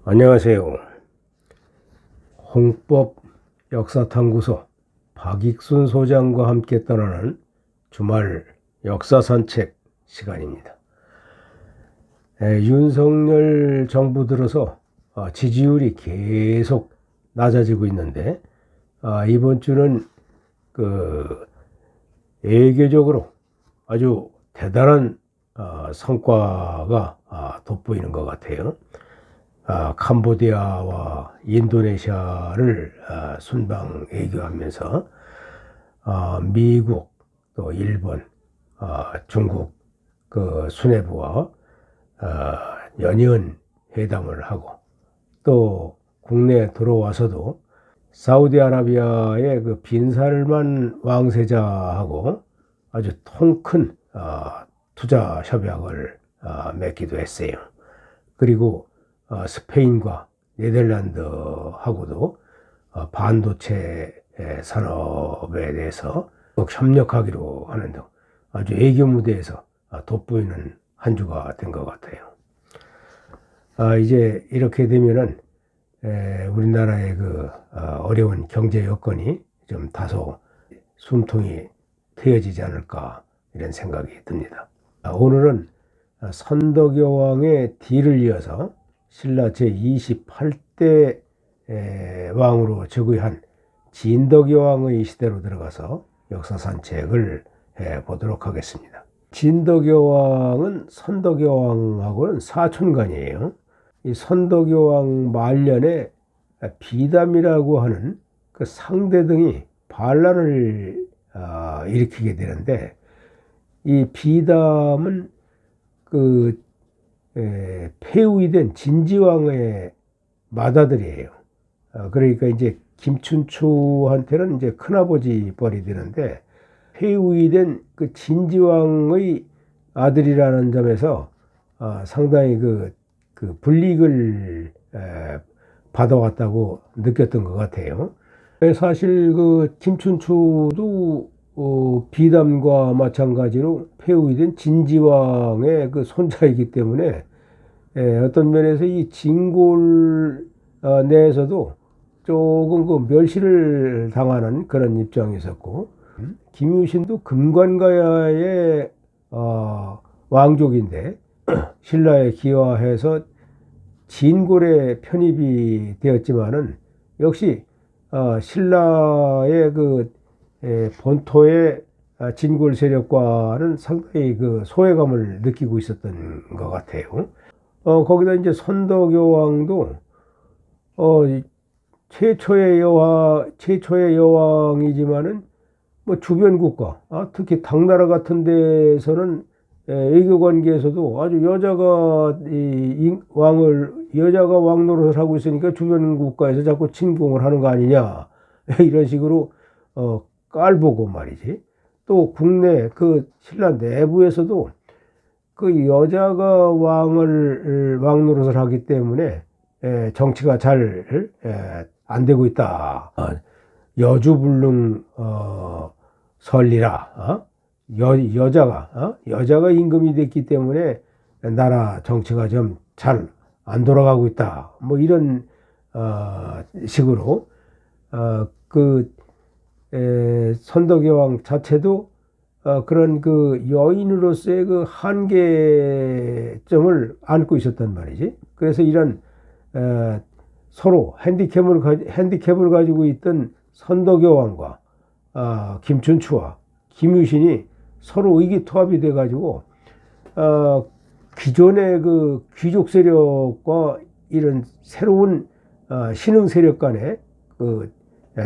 안녕하세요. 홍법 역사탐구소 박익순 소장과 함께 떠나는 주말 역사 산책 시간입니다. 윤석열 정부 들어서 지지율이 계속 낮아지고 있는데 이번 주는 외교적으로 아주 대단한 성과가 돋보이는 것 같아요. 캄보디아와 인도네시아를 순방 외교하면서 미국 또 일본, 중국 수뇌부와 연이은 회담을 하고 또 국내에 들어와서도 사우디아라비아의 빈살만 왕세자하고 아주 통큰 투자 협약을 맺기도 했어요. 그리고 스페인과 네덜란드하고도 반도체 산업에 대해서 협력하기로 하는 등 아주 외교 무대에서 돋보이는 한 주가 된 것 같아요. 이제 이렇게 되면은 우리나라의 어려운 경제 여건이 좀 다소 숨통이 트여지지 않을까 이런 생각이 듭니다. 오늘은 선덕여왕의 뒤를 이어서 신라 제28대 왕으로 즉위한 진덕여왕의 시대로 들어가서 역사 산책을 해보도록 하겠습니다. 진덕여왕은 선덕여왕하고는 사촌간이에요. 이 선덕여왕 말년에 비담이라고 하는 상대등이 반란을 일으키게 되는데, 이 비담은 폐위이 된 진지왕의 맏아들이에요. 그러니까 이제 김춘추한테는 이제 큰아버지 뻘이 되는데, 폐위 된 진지왕의 아들이라는 점에서 상당히 불이익을 받아왔다고 느꼈던 것 같아요. 사실 김춘추도 비담과 마찬가지로 폐위된 진지왕의 손자이기 때문에 어떤 면에서 이 진골 내에서도 조금 멸시를 당하는 그런 입장이 있었고, 김유신도 금관가야의 왕족인데 신라에 기화해서 진골에 편입이 되었지만은 역시 신라의 본토의 진골 세력과는 상당히 소외감을 느끼고 있었던 것 같아요. 거기다 이제 선덕여왕도 최초의 여왕이지만은 주변 국가, 특히 당나라 같은 데서는 외교 관계에서도 아주 여자가 왕 노릇을 하고 있으니까 주변 국가에서 자꾸 침공을 하는 거 아니냐 이런 식으로 깔보고 말이지. 또 국내 신라 내부에서도 여자가 왕 노릇을 하기 때문에 정치가 잘 안 되고 있다. 여주불능 설리라. 여자가 임금이 됐기 때문에 나라 정치가 좀 잘 안 돌아가고 있다. 이런 식으로 선덕여왕 자체도 그런 여인으로서의 한계점을 안고 있었단 말이지. 그래서 이런 서로 핸디캡을 가지고 있던 선덕여왕과 김춘추와 김유신이 서로 의기투합이 돼가지고 기존의 귀족 세력과 이런 새로운 신흥 세력 간의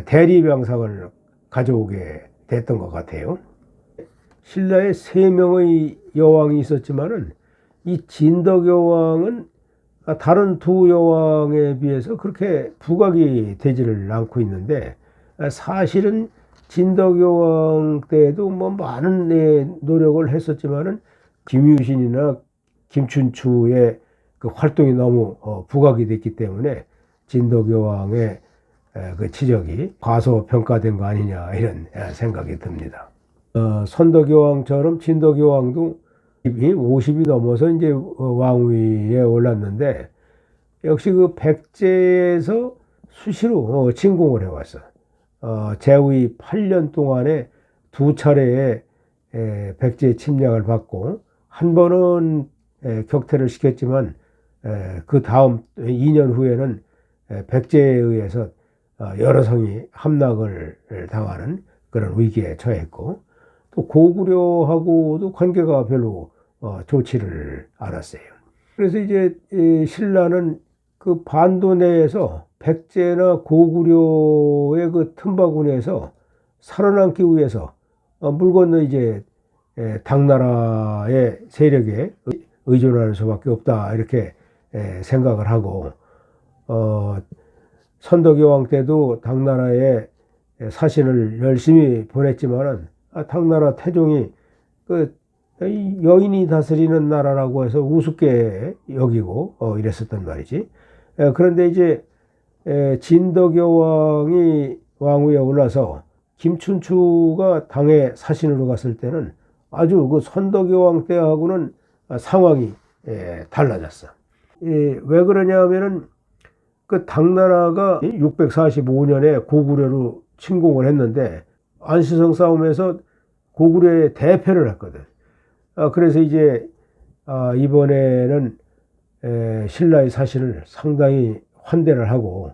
대립 양상을 가져오게 됐던 것 같아요. 신라에 3명의 여왕이 있었지만은 이 진덕여왕은 다른 두 여왕에 비해서 그렇게 부각이 되지를 않고 있는데, 사실은 진덕여왕 때에도 많은 노력을 했었지만은 김유신이나 김춘추의 활동이 너무 부각이 됐기 때문에 진덕여왕의 치적이 과소평가된 거 아니냐 이런 생각이 듭니다. 선덕여왕처럼 진덕여왕도 50이 넘어서 이제 왕위에 올랐는데 역시 그 백제에서 수시로 침공을 해왔어. 제위 8년 동안에 두 차례의 백제 침략을 받고, 한 번은 격퇴를 시켰지만 그 다음 2년 후에는 백제에 의해서 여러 성이 함락을 당하는 그런 위기에 처했고, 또 고구려하고도 관계가 별로 좋지를 않았어요. 그래서 이제 신라는 그 반도 내에서 백제나 고구려의 그 틈바구니에서 살아남기 위해서 물 건너 이제 당나라의 세력에 의존할 수밖에 없다, 이렇게 생각을 하고, 선덕여왕 때도 당나라에 사신을 열심히 보냈지만은 당나라 태종이 그 여인이 다스리는 나라라고 해서 우습게 여기고 이랬었단 말이지. 그런데 이제 진덕여왕이 왕위에 올라서 김춘추가 당에 사신으로 갔을 때는 아주 그 선덕여왕 때하고는 상황이 달라졌어. 왜 그러냐 하면은 그 당나라가 645년에 고구려로 침공을 했는데 안시성 싸움에서 고구려에 대패를 했거든. 그래서 이제 이번에는 신라의 사신을 상당히 환대를 하고,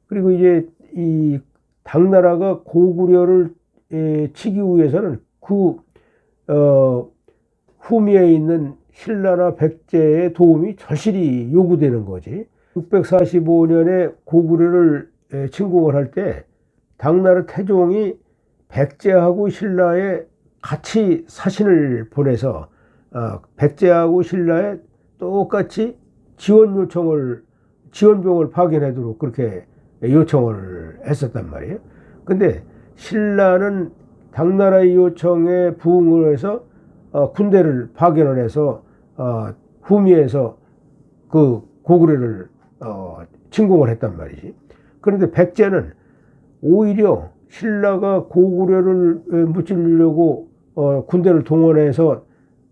그리고 이제 이 당나라가 고구려를 치기 위해서는 그 후미에 있는 신라나 백제의 도움이 절실히 요구되는 거지. 645년에 고구려를 침공을 할 때 당나라 태종이 백제하고 신라에 같이 사신을 보내서 백제하고 신라에 똑같이 지원병을 파견하도록 그렇게 요청을 했었단 말이에요. 근데 신라는 당나라의 요청에 부응을 해서 군대를 파견을 해서 후미에서 그 고구려를 침공을 했단 말이지. 그런데 백제는 오히려 신라가 고구려를 무찌르려고 군대를 동원해서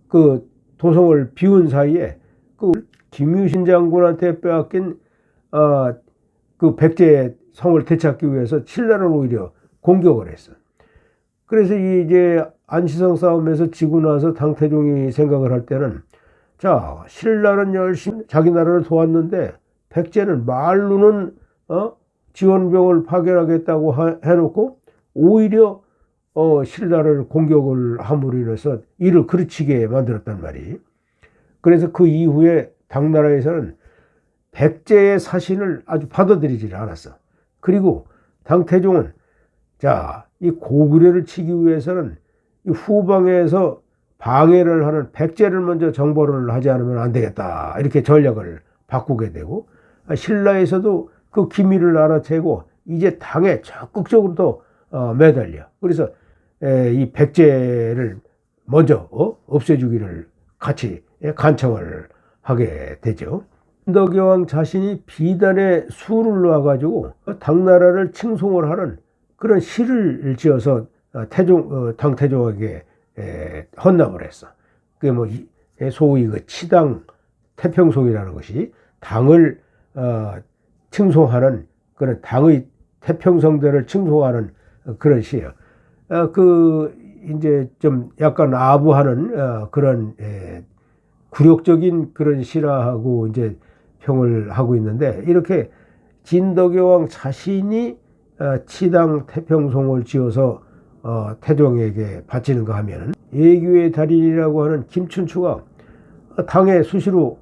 그 도성을 비운 사이에 그 김유신 장군한테 빼앗긴 그 백제의 성을 되찾기 위해서 신라를 오히려 공격을 했어. 그래서 이제 안시성 싸움에서 지고 나서 당태종이 생각을 할 때는, 자, 신라는 열심히 자기 나라를 도왔는데 백제는 말로는 지원병을 파견하겠다고 해놓고 오히려 신라를 공격을 함으로 인해서 이를 그르치게 만들었단 말이에요. 그래서 그 이후에 당나라에서는 백제의 사신을 아주 받아들이지 않았어. 그리고 당태종은, 자, 이 고구려를 치기 위해서는 이 후방에서 방해를 하는 백제를 먼저 정벌을 하지 않으면 안 되겠다, 이렇게 전략을 바꾸게 되고, 신라에서도 그 기밀을 알아채고 이제 당에 적극적으로 또 매달려. 그래서 이 백제를 먼저 없애주기를 같이 간청을 하게 되죠. 선덕여왕 자신이 비단에 수를 놓아가지고 당나라를 칭송을 하는 그런 시를 지어서 당태종에게 헌납을 했어. 그게 뭐 소위 그 치당 태평송이라는 것이 당을 칭송하는 그런 당의 태평성대를 칭송하는 그런 시예요. 이제 좀 약간 아부하는 그런 굴욕적인 그런 시라하고 이제 평을 하고 있는데, 이렇게 진덕여왕 자신이 치당 태평송을 지어서 태종에게 바치는가 하면은, 예규의 달인이라고 하는 김춘추가 당에 수시로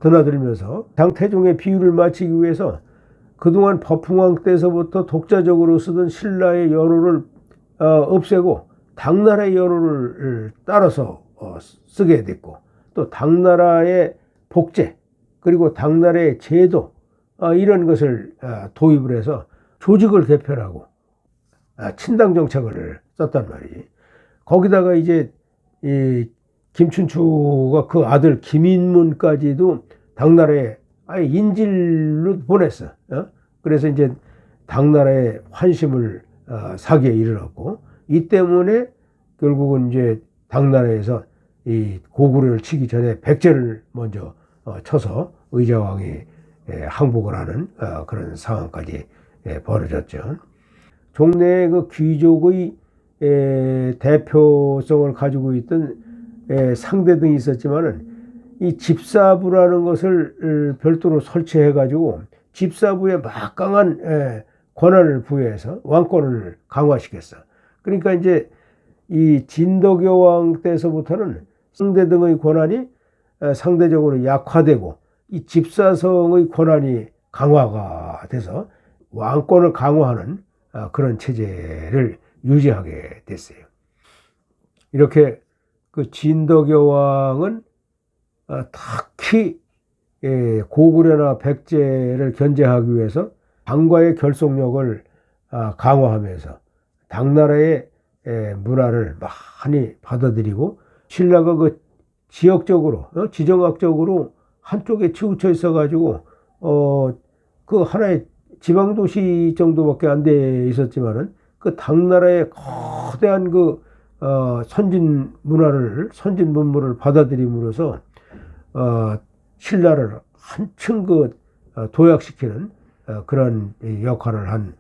드나들면서 당태종의 비유를 마치기 위해서 그동안 법흥왕 때서부터 독자적으로 쓰던 신라의 연호를 없애고 당나라의 연호를 따라서 쓰게 됐고, 또 당나라의 복제 그리고 당나라의 제도 이런 것을 도입을 해서 조직을 개편하고 친당 정책을 썼단 말이지. 거기다가 이제 이 김춘추가 그 아들 김인문까지도 당나라에 아예 인질로 보냈어. 그래서 이제 당나라의 환심을 사기에 이르렀고, 이 때문에 결국은 이제 당나라에서 이 고구려를 치기 전에 백제를 먼저 쳐서 의자왕이 항복을 하는 그런 상황까지 벌어졌죠. 종래의 그 귀족의 대표성을 가지고 있던 상대 등이 있었지만은 이 집사부라는 것을 별도로 설치해 가지고 집사부에 막강한 권한을 부여해서 왕권을 강화시켰어. 그러니까 이제 이 진덕여왕 때서부터는 상대 등의 권한이 상대적으로 약화되고 이 집사성의 권한이 강화가 돼서 왕권을 강화하는 그런 체제를 유지하게 됐어요. 이렇게 그 진덕여왕은 특히 고구려나 백제를 견제하기 위해서 당과의 결속력을 강화하면서 당나라의 문화를 많이 받아들이고 신라가 그 지역적으로 지정학적으로 한쪽에 치우쳐 있어 가지고 그 하나의 지방도시 정도밖에 안 돼 있었지만은 그 당나라의 거대한 그 선진 문화를 선진 문물을 받아들임으로써 신라를 한층 그 도약시키는 그런 역할을 한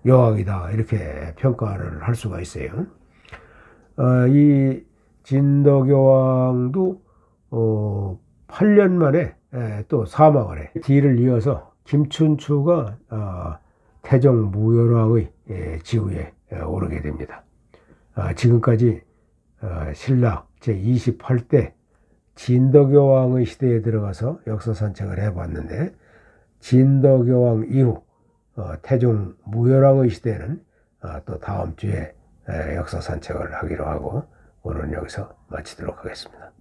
여왕이다, 이렇게 평가를 할 수가 있어요. 이 진덕여왕도 8년 만에 또 사망을 해. 뒤를 이어서 김춘추가 태종 무열왕의 지위에 오르게 됩니다. 지금까지 신라 제28대 진덕여왕의 시대에 들어가서 역사 산책을 해봤는데, 진덕여왕 이후 태종 무열왕의 시대는 또 다음 주에 역사 산책을 하기로 하고 오늘은 여기서 마치도록 하겠습니다.